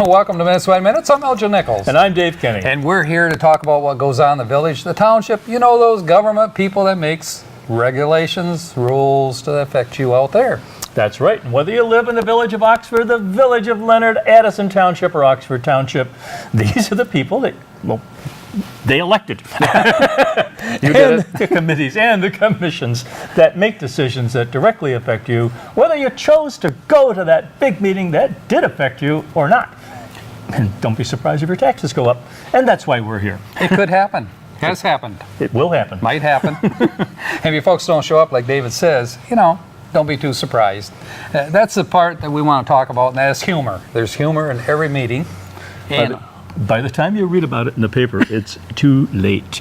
Welcome to Minutes by Minutes. I'm Elgin Nichols. And I'm Dave Kenny. And we're here to talk about what goes on in the village, the township, you know, those government people that makes regulations, rules to affect you out there. That's right. And whether you live in the village of Oxford, the village of Leonard, Addison Township, or Oxford Township, these are the people that, well, they elected. You get the committees and the commissions that make decisions that directly affect you, whether you chose to go to that big meeting that did affect you or not. And don't be surprised if your taxes go up. And that's why we're here. It could happen. Has happened. It will happen. Might happen. And if you folks don't show up, like David says, you know, don't be too surprised. That's the part that we want to talk about, and that is humor. There's humor in every meeting. And by the time you read about it in the paper, it's too late.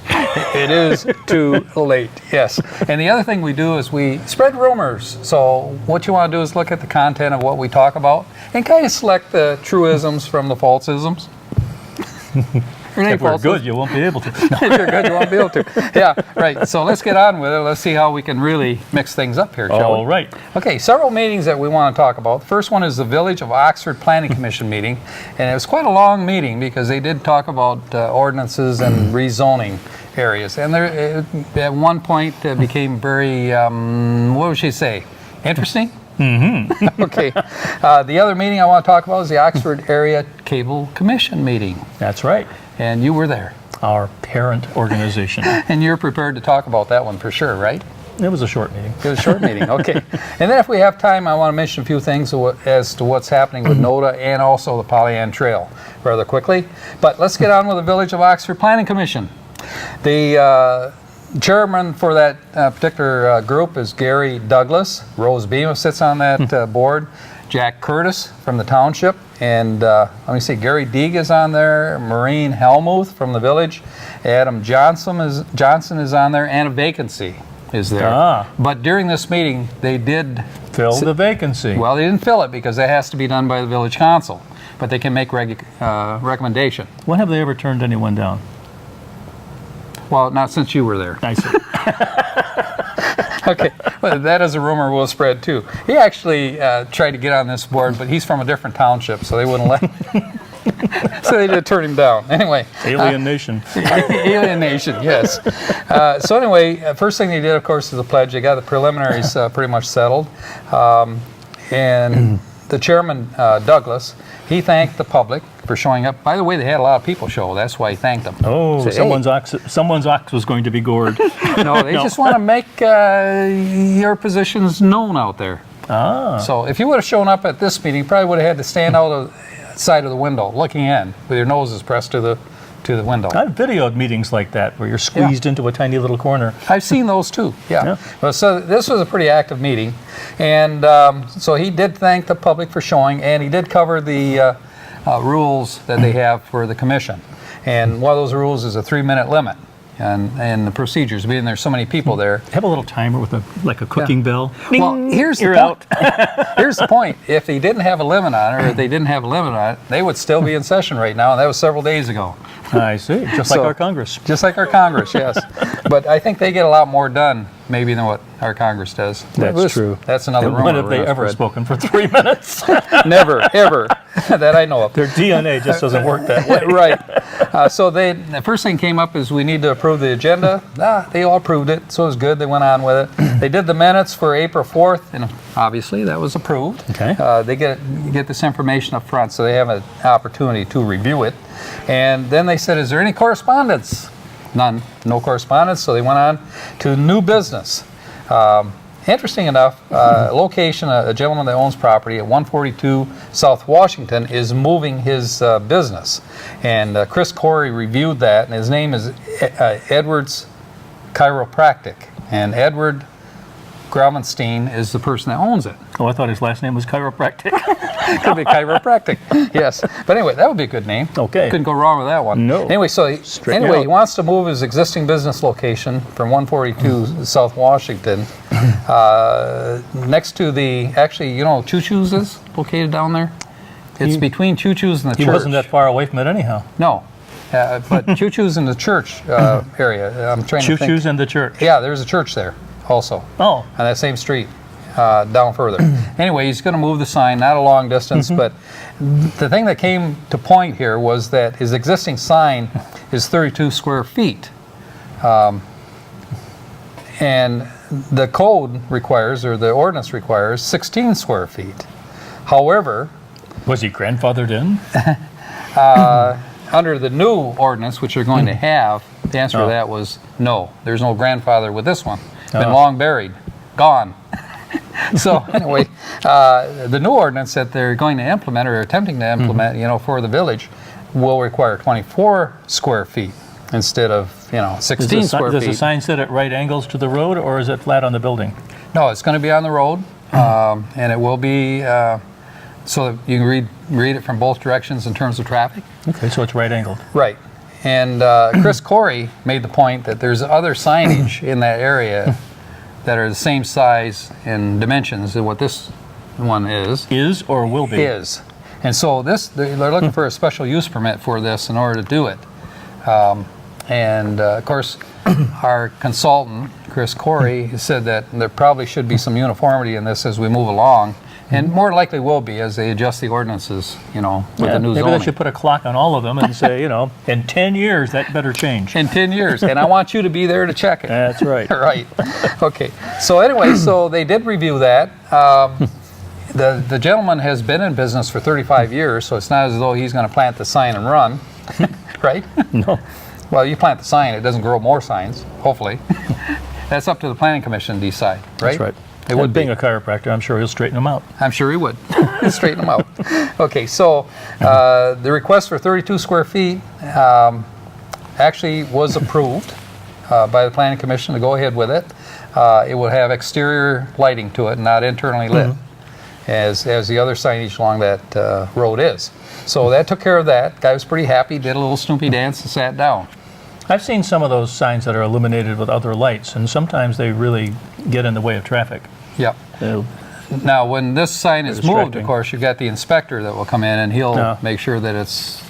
it is too late, yes. And the other thing we do is we spread rumors. So what you want to do is look at the content of what we talk about and kind of select the truisms from the falsisms. If we're good, you won't be able to. If you're good, you won't be able to. Yeah, right. So let's get on with it. Let's see how we can really mix things up here, shall we? All right. Okay, several meetings that we want to talk about. The first one is the Village of Oxford Planning Commission meeting. And it was quite a long meeting because they did talk about ordinances and rezoning areas. And there, at one point, it became very, what would she say, interesting? Mm-hmm. Okay. The other meeting I want to talk about is the Oxford Area Cable Commission meeting. That's right. And you were there. Our parent organization. And you're prepared to talk about that one for sure, right? It was a short meeting. It was a short meeting, okay. And then if we have time, I want to mention a few things as to what's happening with NODA and also the Pollyant Trail rather quickly. But let's get on with the Village of Oxford Planning Commission. The chairman for that particular group is Gary Douglas. Rose Beema sits on that board. Jack Curtis from the township, and let me see, Gary Deeg is on there, Maureen Helmuth from the village, Adam Johnson is on there, and a vacancy is there. But during this meeting, they did fill the vacancy. Well, they didn't fill it because that has to be done by the village council, but they can make recommendation. When have they ever turned anyone down? Well, not since you were there. I see. Okay, well, that is a rumor will spread too. He actually tried to get on this board, but he's from a different township, so they wouldn't let him. So they did turn him down. Anyway. Alien Nation. Alien Nation, yes. So anyway, first thing they did, of course, is the pledge. They got the preliminaries pretty much settled. And the chairman, Douglas, he thanked the public for showing up. By the way, they had a lot of people show. That's why he thanked them. Oh, someone's ox was going to be gored. No, they just want to make your positions known out there. So if you would have shown up at this meeting, you probably would have had to stand out of the side of the window, looking in, with your noses pressed to the window. I've videoed meetings like that where you're squeezed into a tiny little corner. I've seen those too, yeah. Well, so this was a pretty active meeting. And so he did thank the public for showing, and he did cover the rules that they have for the commission. And one of those rules is a 3-minute limit. And the procedures, being there's so many people there. Have a little timer with a cooking bell. Well, here's the point. Here's the point. If he didn't have a limit on it, or if they didn't have a limit on it, they would still be in session right now, and that was several days ago. I see. Just like our Congress. Just like our Congress, yes. But I think they get a lot more done, maybe, than what our Congress does. That's true. That's another rumor. When have they ever spoken for 3 minutes? Never, ever. That I know of. Their DNA just doesn't work that way. Right. So the first thing came up is we need to approve the agenda. They all approved it, so it was good. They went on with it. They did the minutes for April 4th, and obviously that was approved. Okay. They get this information up front, so they have an opportunity to review it. And then they said, is there any correspondence? None. No correspondence, so they went on to new business. Interesting enough, location, a gentleman that owns property at 142 South Washington is moving his business. And Chris Corey reviewed that, and his name is Edwards Chiropractic. And Edward Graumenstein is the person that owns it. Oh, I thought his last name was Chiropractic. Could be Chiropractic, yes. But anyway, that would be a good name. Okay. Couldn't go wrong with that one. No. Anyway, he wants to move his existing business location from 142 South Washington next to actually, you know, Choo Choo's is located down there? It's between Choo Choo's and the church. He wasn't that far away from it anyhow. No. But Choo Choo's in the church area. I'm trying to think. Choo Choo's in the church. Yeah, there's a church there also. Oh. On that same street. down further. Anyway, he's going to move the sign, not a long distance, but the thing that came to point here was that his existing sign is 32 square feet. And the code requires, or the ordinance requires, 16 square feet. However, Was he grandfathered in? under the new ordinance, which you're going to have, the answer to Oh. that was no. There's no grandfather with this one. Been Oh. long buried, gone. So anyway, the new ordinance that they're going to implement or attempting to implement, for the village, will require 24 square feet instead of 16 square Does the feet. sign sit at right angles to the road, or is it flat on the building? No, it's going to be on the road, and it will be so that you can read it from both directions in terms of traffic. Okay, so it's right angled. Right. And Chris Corey made the point that there's other signage in that area that are the same size and dimensions as what this one is. Is or will be? Is. And so they're looking for a special use permit for this in order to do it. And of course, our consultant, Chris Corey, said that there probably should be some uniformity in this as we move along. And more likely will be as they adjust the ordinances, with the new Maybe zoning. they should put a clock on all of them and say, in 10 years, that better change. In 10 years. And I want you to be there to check it. That's right. Right. Okay. So anyway, so they did review that. The gentleman has been in business for 35 years, so it's not as though he's going to plant the sign and run, right? No. Well, you plant the sign, it doesn't grow more signs, hopefully. That's up to the planning commission to decide, right? That's right. It would being be. a chiropractor, I'm sure he'll straighten them out. I'm sure he would. Straighten them out. Okay, so the request for 32 square feet actually was approved by the planning commission to go ahead with it. It will have exterior lighting to it, not internally lit, as the other signage along that road is. So that took care of that. Guy was pretty happy, did a little Snoopy dance and sat down. I've seen some of those signs that are illuminated with other lights, and sometimes they really get in the way of traffic. Yep. They'll- Now, when this sign is moved, distracting. of course, you've got the inspector that will come in and he'll Yeah. make sure that it's,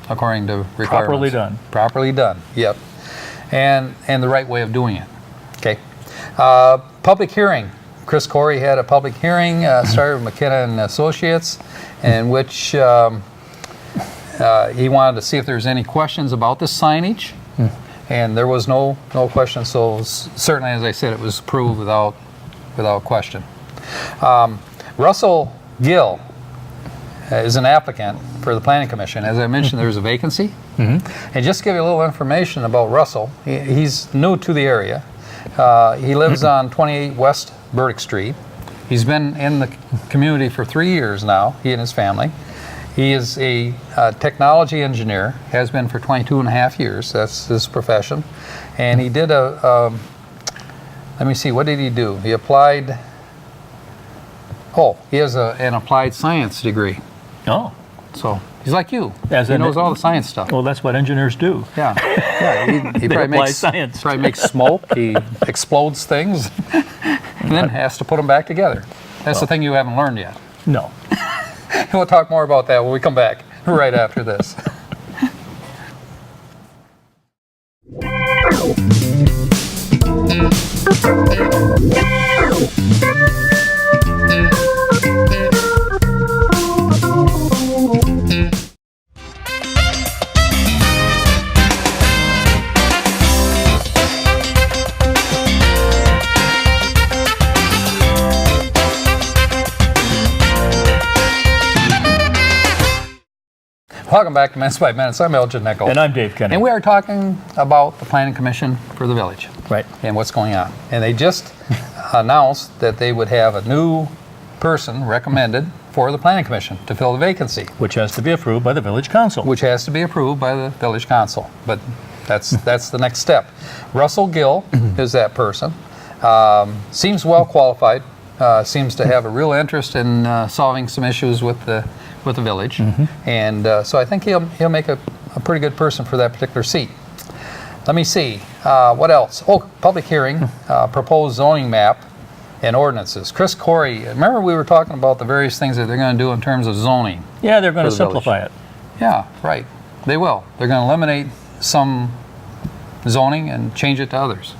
according to requirements. Properly done. Properly done, yep. And the right way of doing it. Okay. Public hearing. Chris Corey had a public hearing, started with McKenna and Associates, in which he wanted to see if there's any questions about the signage. And there was no question, so certainly, as I said, it was approved without question. Russell Gill is an applicant for the Planning Commission. As I mentioned, there's a vacancy. And just to give you a little information about Russell, he's new to the area. He lives on 28 West Burdick Street. He's been in the community for 3 years now, he and his family. He is a technology engineer, has been for 22 and a half years. That's his profession. And he did let me see, what did he do? He applied, he has an applied science degree. Oh, So he's like you. As He in- knows all the science stuff. well, that's what engineers do. Yeah, he They probably apply makes science. Probably makes smoke. He explodes things, and then has to put them back together. That's the thing you haven't learned yet. No. We'll talk more about that when we come back right after this. Welcome back to Minutes by Minutes. I'm Elgin Nickel. And I'm Dave Kenny. And we are talking about the Planning Commission for the village Right. and what's going on. And they just announced that they would have a new person recommended for the Planning Commission to fill the vacancy, Which has to be approved by the village council. which has to be approved by the village council. But that's the next step. Russell Gill is that person. Seems well qualified. Seems to have a real interest in solving some issues with the village, and so I think he'll make a pretty good person for that particular seat. Let me see what else. Public hearing, proposed zoning map, and ordinances. Chris Corey, remember we were talking about the various things that they're going to do in terms of zoning. Yeah, they're going to For the village. simplify it. Yeah, right. They will. They're going to eliminate some zoning and change it to others.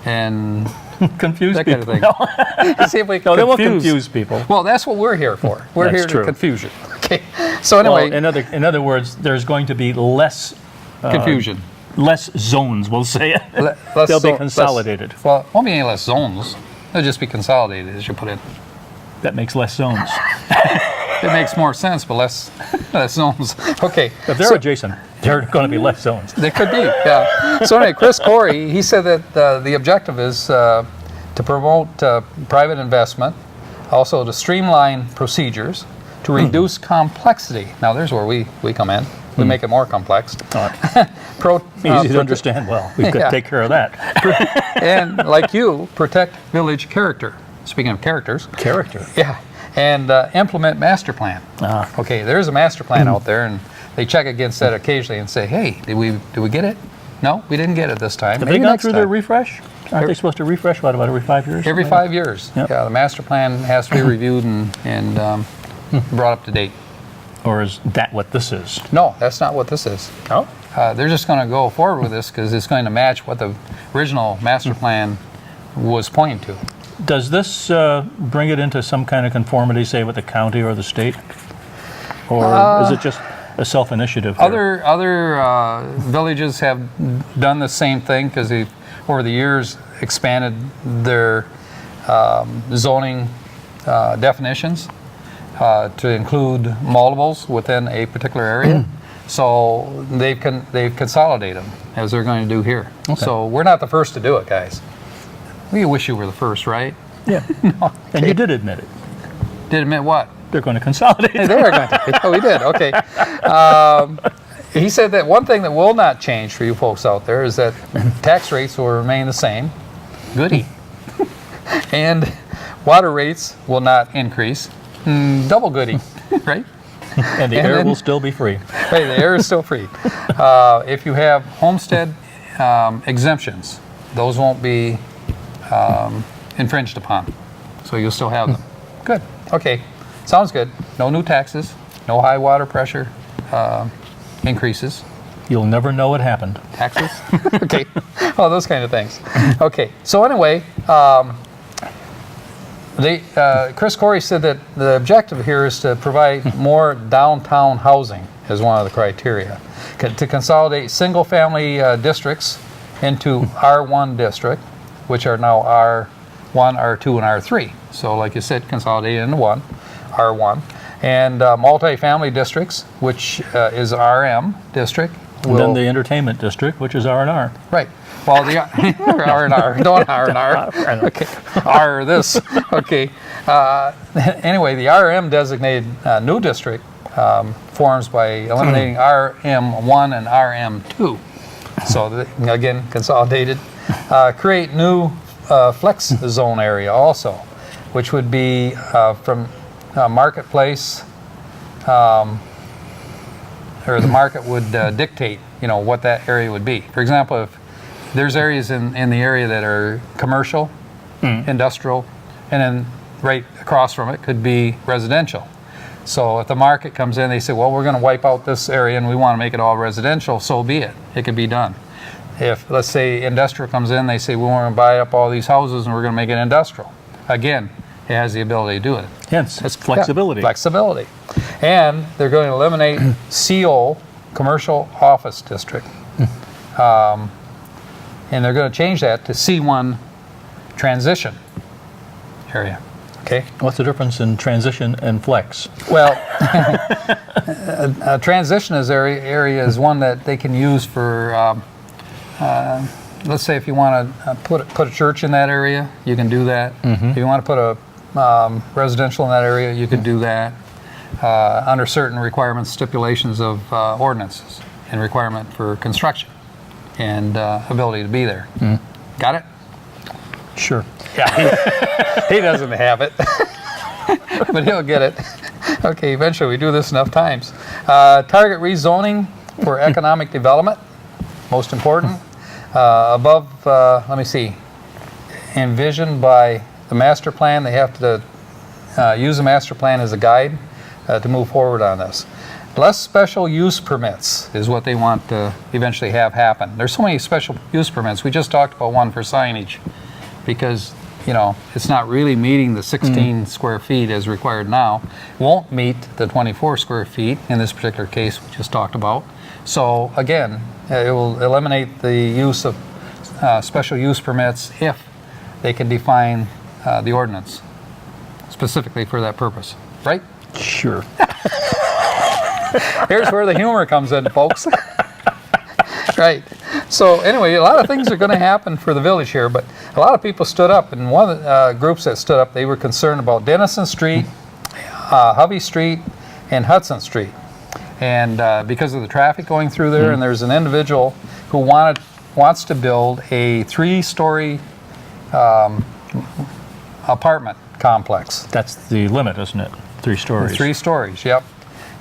And Confuse that kind of people. thing. No, See if we no, they won't confuse. confuse people. Well, that's what we're here for. We're That's here true. to confuse you. Okay. So anyway, Well, in other words, there's going to be less confusion. less zones. We'll say it. Less They'll be zo- consolidated. less- well, won't be any less zones. They'll just be consolidated, as you put it. That makes less zones. It makes more sense, but less zones. Okay. If they're adjacent, there are going to be less zones. They could be, yeah. So anyway, Chris Corey, he said that the objective is to promote private investment, also to streamline procedures, to reduce complexity. Now there's where we come in. We make it more complex. All right. Easy to understand. Well, we could Yeah. take care of that. And like you, protect village character. Speaking of characters. Character. Yeah. And implement master plan. Okay, there's a master plan out there, and they check against that occasionally and say, hey, did we get it? No, we didn't get it this time. Have Maybe they gone next through their time. refresh? Aren't they supposed to refresh, what, about every 5 years? Every 5 years. Yep. Yeah, the master plan has to be reviewed and brought up to date. Or is that what this is? No, that's not what this is. Oh? They're just going to go forward with this because it's going to match what the original master plan was pointing to. Does this bring it into some kind of conformity, say, with the county or the state? Or is it just a self-initiative here? Other villages have done the same thing because they, over the years, expanded their zoning definitions to include multiples within a particular area. So they've consolidated them, as they're going to do here. Okay. So we're not the first to do it, guys. We wish you were the first, right? Yeah. And you did admit it. Did admit what? They're going to consolidate. Hey, they are going to. Oh, we did. Okay. He said that one thing that will not change for you folks out there is that tax rates will remain the same. Goody. And water rates will not increase. Double goody, right? And the And air then- will still be free. Hey, the air is still free. If you have homestead exemptions, those won't be infringed upon. So you'll still have them. Good. Okay. Sounds good. No new taxes, no high water pressure increases. You'll never know what happened. Taxes? Okay. All those kind of things. Okay. So anyway, Chris Corey said that the objective here is to provide more downtown housing as one of the criteria. To consolidate single-family districts into R1 district, which are now R1, R2, and R3. So like you said, consolidated into one, R1. And multifamily districts, which is RM district. And then the entertainment district, which is R&R. Right. Well, the R&R, don't R&R. Okay. R this. Okay. Anyway, the RM designated new district forms by eliminating RM1 and RM2. So again, consolidated. Create new flex zone area also, which would be from marketplace, or the market would dictate, what that area would be. For example, if there's areas in the area that are commercial, industrial, and then right across from it could be residential. So if the market comes in, they say, well, we're going to wipe out this area and we want to make it all residential, so be it. It could be done. If, let's say, industrial comes in, they say, we want to buy up all these houses and we're going to make it industrial. Again, it has the ability to do it. Hence, it's flexibility. Yeah, flexibility. And they're going to eliminate CO, commercial office district. And they're going to change that to C1 transition area. Okay? What's the difference in transition and flex? Well, a transition area is one that they can use for, let's say if you want to put a church in that area, you can do that. If you want to put a residential in that area, you can do that under certain requirements, stipulations of ordinances and requirement for construction and ability to be there. Got it? Sure. Yeah, he doesn't have it, but he'll get it. Okay, eventually we do this enough times. Target rezoning for economic development, most important. Above, let me see, envisioned by the master plan. They have to use the master plan as a guide to move forward on this. Less special use permits is what they want to eventually have happen. There's so many special use permits. We just talked about one for signage because, you know, it's not really meeting the 16 square feet as required now. Won't meet the 24 square feet in this particular case we just talked about. So again, it will eliminate the use of special use permits if they can define the ordinance specifically for that purpose, right? Sure. Here's where the humor comes in, folks. Right. So anyway, a lot of things are going to happen for the village here, but a lot of people stood up, and one of the groups that stood up, they were concerned about Dennison Street, Hovey Street, and Hudson Street. And because of the traffic going through there, and there's an individual who wants to build a 3-story apartment complex. That's the limit, isn't it? 3 stories. 3 stories, yep.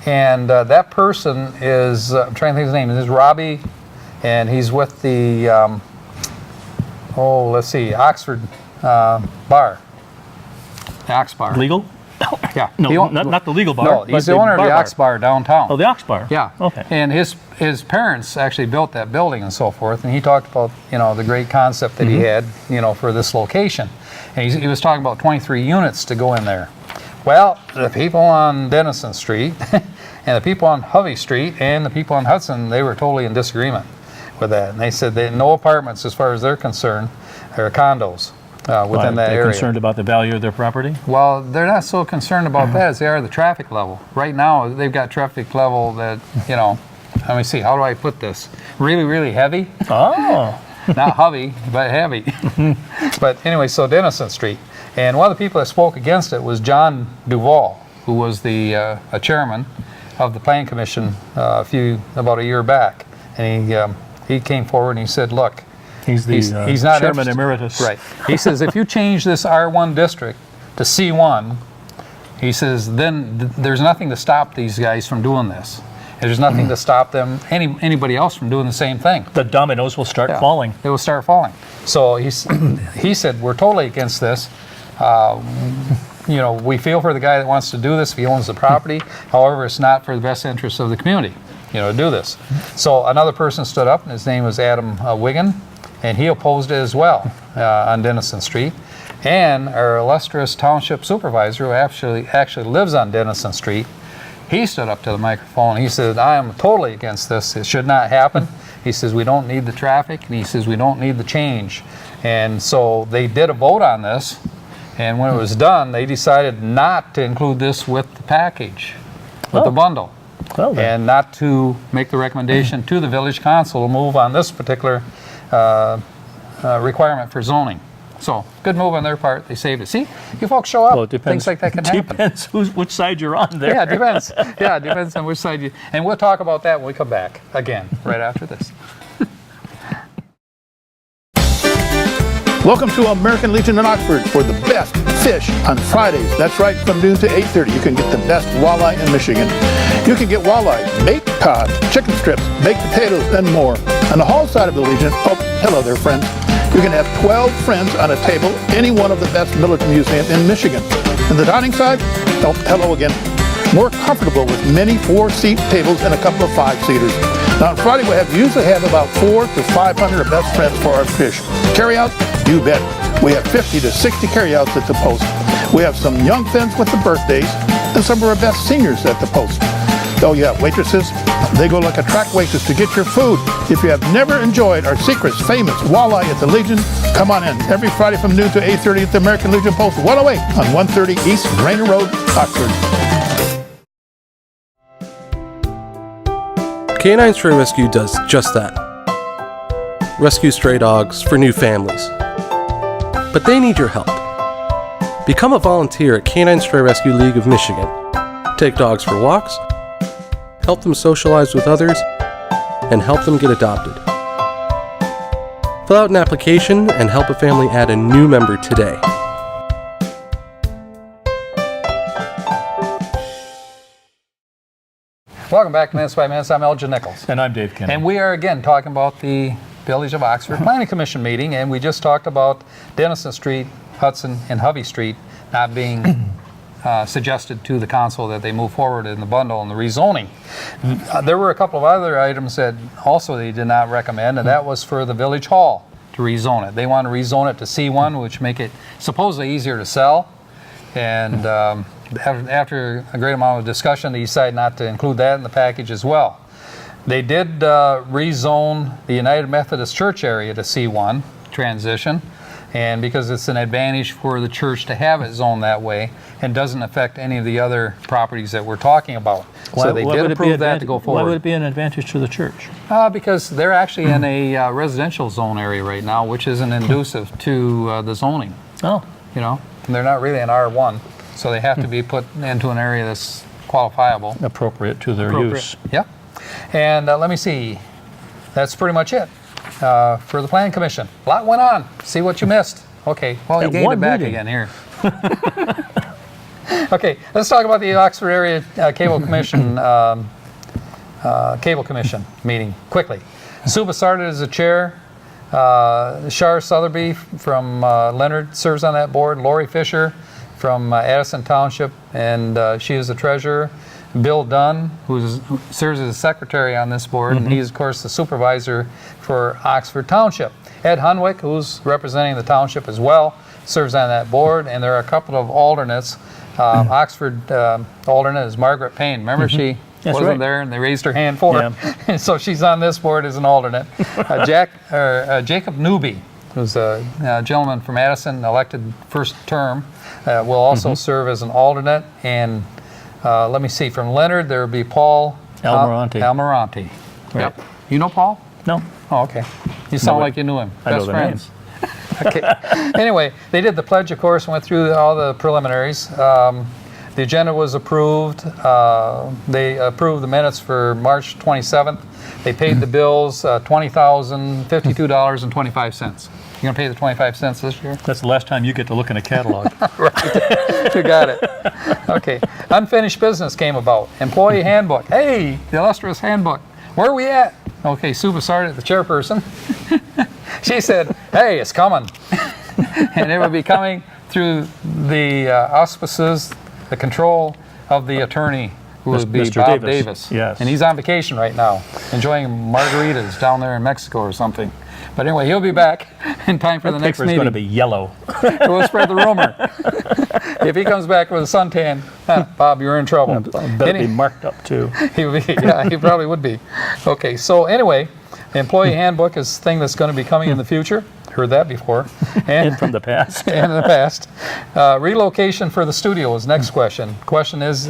And that person is, I'm trying to think of his name, this is Robbie, and he's with the, let's see, Oxford Bar. The Ox Bar. Legal? Yeah. No, not the legal bar. No, he's the owner of the Ox Bar downtown. Oh, the Ox Bar. Yeah. Okay. And his parents actually built that building and so forth, and he talked about, you know, the great concept that he had, you know, for this location. And he was talking about 23 units to go in there. Well, the people on Dennison Street and the people on Hovey Street and the people on Hudson, they were totally in disagreement with that. And they said that no apartments, as far as they're concerned, are condos within that They're area. concerned about the value of their property? Well, they're not so concerned about that as they are the traffic level. Right now, they've got traffic level that, you know, let me see, how do I put this? Really, really heavy. Oh. Not heavy, but heavy. But anyway, so Dennison Street. And one of the people that spoke against it was John Duval, who was the a chairman of the Planning Commission about a year back. And he came forward and he said, look, He's the he's not chairman interested. emeritus. Right. He says, if you change this R1 district to C1, he says, then there's nothing to stop these guys from doing this. There's nothing to stop them, anybody else from doing the same thing. The dominoes will start Yeah, falling. They will start falling. So he said, we're totally against this. You know, we feel for the guy that wants to do this if he owns the property. However, it's not for the best interest of the community, you know, to do this. So another person stood up, and his name was Adam Wiggin, and he opposed it as well on Dennison Street. And our illustrious township supervisor, who actually lives on Dennison Street, he stood up to the microphone. He said, I am totally against this. It should not happen. He says, we don't need the traffic, and he says, we don't need the change. And so they did a vote on this, and when it was done, they decided not to include this with the package, with the bundle, Well, then. and not to make the recommendation to the village council to move on this particular requirement for zoning. So, good move on their part. They saved it. See, you folks show up, Well, it depends. things like that can happen. Depends which side you're on there. Yeah, it depends. Yeah, it depends on which side you... And we'll talk about that when we come back, again, right after this. Welcome to American Legion in Oxford for the best fish on Fridays. That's right, from noon to 8:30. You can get the best walleye in Michigan. You can get walleye, baked cod, chicken strips, baked potatoes, and more. On the hall side of the Legion, oh, hello there, friends. You can have 12 friends on a table, any one of the best military museums in Michigan. And the dining side, oh, hello again. More comfortable with many 4-seat tables and a couple of 5-seaters. Now on Friday we usually have about 400 to 500 best friends for our fish. Carry out? You bet. We have 50 to 60 carryouts at the post. We have some young friends with the birthdays and some of our best seniors at the post. Oh yeah, waitresses, they go like a track waitress to get your food. If you have never enjoyed our secret famous walleye at the Legion, come on in every Friday from noon to 8:30 at the American Legion Post 108 on 130 East Rainer Road, Oxford. Canine Stray Rescue does just that. Rescue stray dogs for new families. But they need your help. Become a volunteer at Canine Stray Rescue League of Michigan. Take dogs for walks, help them socialize with others, and help them get adopted. Fill out an application and help a family add a new member today. Welcome back to Minutes by Minutes. I'm Elgin Nichols. And I'm Dave Kennedy. And we are again talking about the Village of Oxford Planning Commission meeting, and we just talked about Dennison Street, Hudson, and Hovey Street not being suggested to the council that they move forward in the bundle and the rezoning. There were a couple of other items that also they did not recommend, and that was for the Village Hall to rezone it. They want to rezone it to C1, which make it supposedly easier to sell. And after a great amount of discussion, they decided not to include that in the package as well. They did rezone the United Methodist Church area to C1 transition, and because it's an advantage for the church to have it zoned that way and doesn't affect any of the other properties that we're talking about. So they did approve that to go forward. Why would it be an advantage to the church? Because they're actually in a residential zone area right now, which isn't inducive to the zoning. Oh, You know, and they're not really an R1, so they have to be put into an area that's qualifiable. appropriate to their use. Yep. And let me see. That's pretty much it for the Planning Commission. A lot went on. See what you missed. Okay. Well, you At gained one it back meeting. again here. Okay. Let's talk about the Oxford Area Cable Commission meeting quickly. Sue Bassarded is the chair. Shar Sotheby from Leonard serves on that board. Lori Fisher from Addison Township, and she is the treasurer. Bill Dunn, who serves as a secretary on this board, and he's, of course, the supervisor for Oxford Township. Ed Hunwick, who's representing the township as well, serves on that board, and there are a couple of alternates. Oxford alternate is Margaret Payne. Remember, she That's wasn't right. there, and they raised her hand for her. And so she's on this board as an alternate. Jacob Newby, who's a gentleman from Addison, elected first term, will also serve as an alternate. And let me see, from Leonard, there will be Paul Almirante. Almirante. Right. Yep. You know Paul? No, Oh, okay. You sound No, like you knew him. I know Best the friends. Okay. Anyway, they did the pledge, of course, and went through all the preliminaries. The agenda was approved. They approved the minutes for March 27th. They paid the bills, $20,052.25. You gonna pay the 25 cents this year? that's the last time you get to look in a catalog. You got it. Okay. Unfinished business came about. Employee handbook. Hey, the illustrious handbook. Where are we at? Okay, Sue Bassarded, the chairperson. She said, hey, it's coming. And it would be coming through the auspices, the control of the attorney, who would be Mr. Bob Davis. Davis. Yes. And he's on vacation right now, enjoying margaritas down there in Mexico or something. But anyway, he'll be back in time for the next Paper's meeting. going to be yellow. We'll spread the rumor. If he comes back with a suntan, Bob, you're in trouble. Better be marked up too. He would be, yeah, he probably would be. Okay, so anyway, the employee handbook is a thing that's going to be coming in the future. Heard that before. And from the past. And in the past. Relocation for the studio is next question. Question is,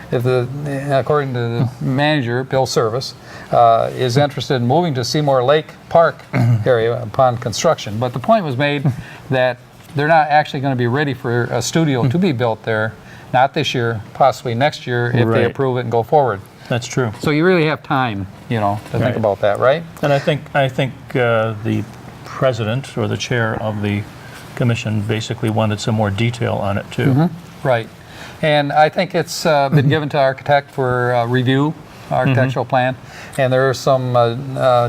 if according to the manager, Bill Service, is interested in moving to Seymour Lake Park area upon construction. But the point was made that they're not actually going to be ready for a studio to be built there, not this year, possibly next year if they Right. approve it and go forward. That's true. So you really have time, to Right. think about that, right? And I think the president or the chair of the commission basically wanted some more detail on it too. Right. And I think it's been given to architect for review, architectural plan. And there is some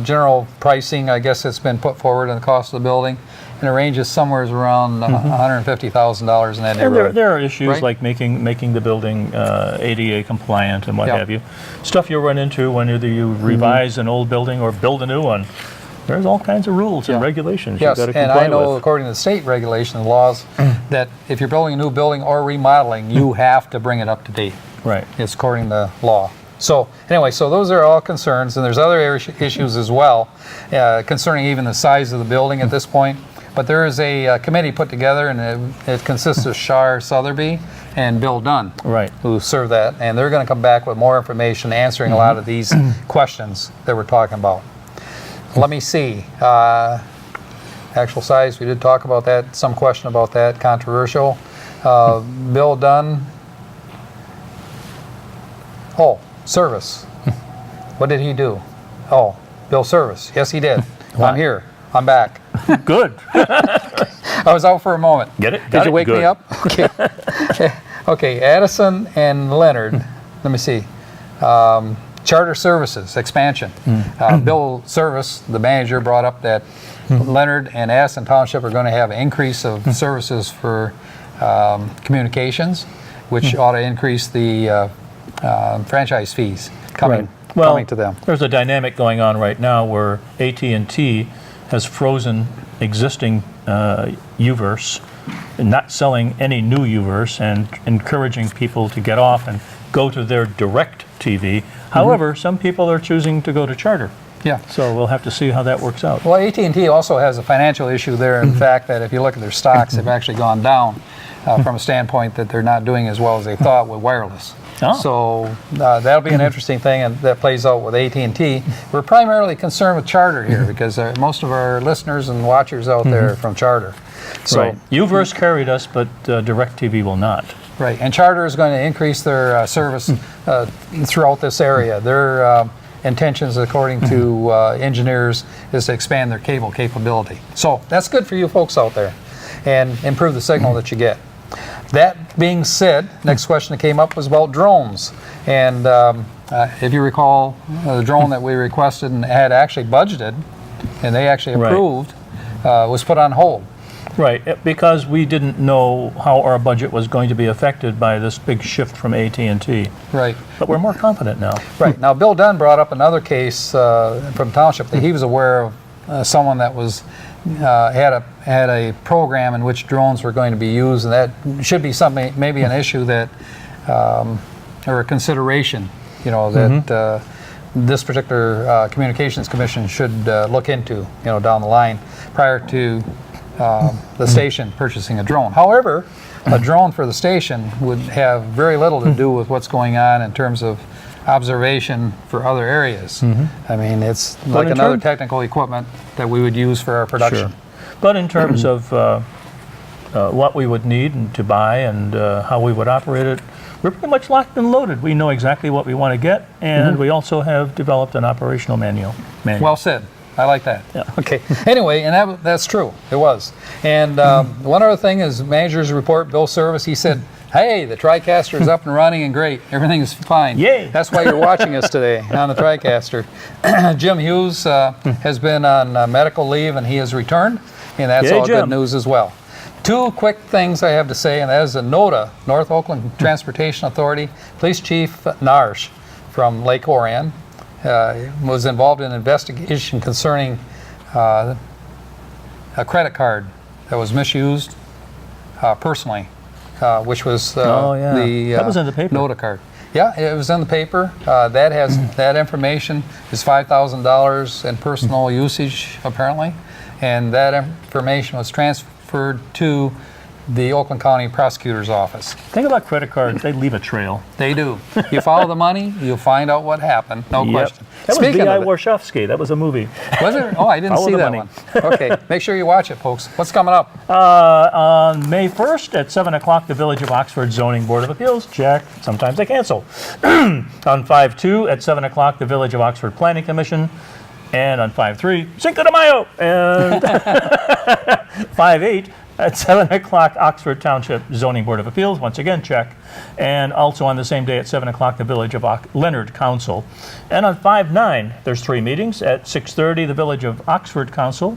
general pricing, I guess, that's been put forward in the cost of the building. And it ranges somewhere around $150,000 in that And neighborhood. there are issues Right. like making the building ADA compliant and what Yeah. have you. Stuff you'll run into when either you revise an old building or build a new one. There's all kinds of rules and Yeah. regulations Yes, you've got to and comply I know with. according to the state regulation and laws that if you're building a new building or remodeling, you have to bring it up to date. Right. It's according to law. So anyway, so those are all concerns, and there's other issues as well concerning even the size of the building at this point. But there is a committee put together, and it consists of Shar Sotheby and Bill Dunn, Right. who serve that, and they're going to come back with more information answering a lot of these questions that we're talking about. Let me see. Actual size, we did talk about that, some question about that, controversial. Bill Dunn. Oh, Service. What did he do? Oh, Bill Service. Yes, he did. I'm here. I'm back. Good. I was out for a moment. Get it? Did Got you it? wake me Good. up? Okay. Okay, Addison and Leonard. Let me see. Charter Services expansion. Bill Service, the manager, brought up that Leonard and Addison Township are going to have an increase of services for communications, which ought to increase the franchise fees coming to them. There's a dynamic going on right now where AT&T has frozen existing UVerse, not selling any new UVerse, and encouraging people to get off and go to their direct TV. However, some people are choosing to go to Charter. Yeah. So we'll have to see how that works out. Well, AT&T also has a financial issue there. In fact, that if you look at their stocks, they've actually gone down from a standpoint that they're not doing as well as they thought with wireless. Oh. So that'll be an interesting thing, and that plays out with AT&T. We're primarily concerned with Charter here because most of our listeners and watchers out there are from Charter. So, Right. UVerse carried us, but DirecTV will not. Right, and Charter is going to increase their service throughout this area. Their intentions, according to engineers, is to expand their cable capability. So that's good for you folks out there and improve the signal that you get. That being said, next question that came up was about drones. And if you recall, the drone that we requested and had actually budgeted, and they actually Right. approved, was put on hold. Right, because we didn't know how our budget was going to be affected by this big shift from AT&T. Right. But we're more confident now. Right. Now, Bill Dunn brought up another case from Township that he was aware of someone that was had a program in which drones were going to be used, and that should be something, maybe an issue that, or a consideration, you know, that this particular Communications Commission should look into, you know, down the line prior to the station purchasing a drone. However, a drone for the station would have very little to do with what's going on in terms of observation for other areas. I mean, it's like in another terms- technical equipment that we would use for our production. But in terms of what we would need to buy and how we would operate it, we're pretty much locked and loaded. We know exactly what we want to get, and we also have developed an operational manual. Well said. I like that. Yeah. Okay. Anyway, and that's true. It was. And one other thing is manager's report, Bill Service. He said, "Hey, the TriCaster is up and running and great. Everything is fine." Yay. That's why you're watching us today on the TriCaster. Jim Hughes has been on medical leave and he has returned, and that's Yay, all Jim. good news as well. Two quick things I have to say, and that is the NOTA, North Oakland Transportation Authority, Police Chief Narsh from Lake Orion. Was involved in an investigation concerning a credit card that was misused personally, which was the That was in the paper. NOTA card. Yeah, it was in the paper. That information is $5,000 in personal usage apparently, and that information was transferred to the Oakland County Prosecutor's Office. Think about credit cards, they leave a trail. They do. You follow the money, you'll find out what happened. No question. That was Speaking V.I. of it, Warshawski. That was a movie. was it? Oh, I didn't Follow see the that money. one. Okay, make sure you watch it, folks. What's coming up? On May 1st at 7 o'clock, the Village of Oxford Zoning Board of Appeals. Check. Sometimes they cancel. On 5/2 at 7 o'clock, the Village of Oxford Planning Commission. And on 5/3, Cinco de Mayo. And 5/8 at 7 o'clock, Oxford Township Zoning Board of Appeals. Once again, check. And also on the same day at 7 o'clock, the Village of Leonard Council. And on 5/9, there's 3 meetings. At 6:30, the Village of Oxford Council.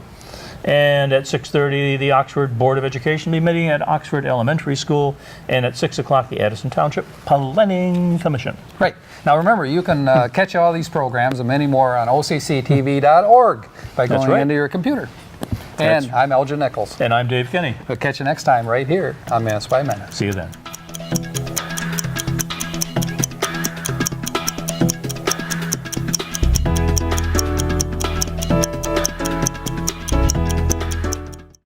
And at 6:30, the Oxford Board of Education will be meeting at Oxford Elementary School. And at 6 o'clock, the Addison Township Planning Commission. Right. Now remember, you can catch all these programs and many more on OCCTV.org by That's going right. into your computer. And I'm Elgin Nichols. And I'm Dave Kinney. We'll catch you next time right here on Minutes by Minutes. See you then.